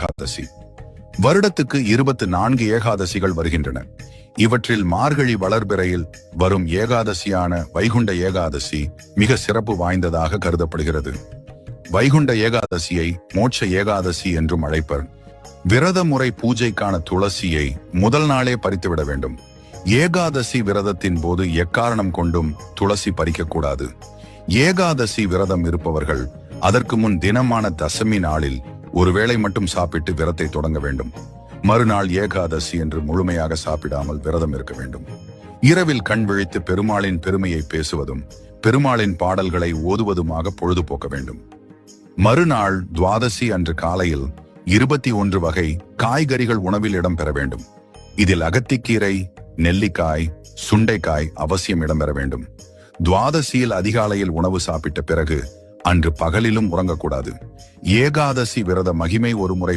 ஏகாதசி. வருடத்துக்கு 24 ஏகாதசிகள் வருகின்றன. இவற்றில் மார்கழி வளர்பிறையில் வரும் ஏகாதசியான வைகுண்ட ஏகாதசி மிக சிறப்பு வாய்ந்ததாக கருதப்படுகிறது. வைகுண்ட ஏகாதசியை மோட்ச ஏகாதசி என்றும் அழைப்பர். விரத முறை பூஜைக்கான துளசியை முதல் நாளே பறித்துவிட வேண்டும். ஏகாதசி விரதத்தின் போது எக்காரணம் கொண்டும் துளசி பறிக்கக்கூடாது. ஏகாதசி விரதம் இருப்பவர்கள் அதற்கு முன் தினமான தசமி நாளில் ஒருவேளை மட்டும் சாப்பிட்டு விரத்தை தொடங்க வேண்டும். மறுநாள் ஏகாதசி என்று முழுமையாக சாப்பிடாமல் விரதம் இருக்க வேண்டும். இரவில் கண் விழித்து பெருமாளின் பெருமையை பேசுவதும் பெருமாளின் பாடல்களை ஓதுவதுமாக பொழுதுபோக்க வேண்டும். மறுநாள் துவாதசி அன்று காலையில் 21 வகை காய்கறிகள் உணவில் இடம் பெற வேண்டும். இதில் அகத்திக்கீரை, நெல்லிக்காய், சுண்டைக்காய் அவசியம் இடம்பெற வேண்டும். துவாதசியில் அதிகாலையில் உணவு சாப்பிட்ட பிறகு அன்று பகலிலும் உறங்கக்கூடாது. ஏகாதசி விரத மகிமை ஒருமுறை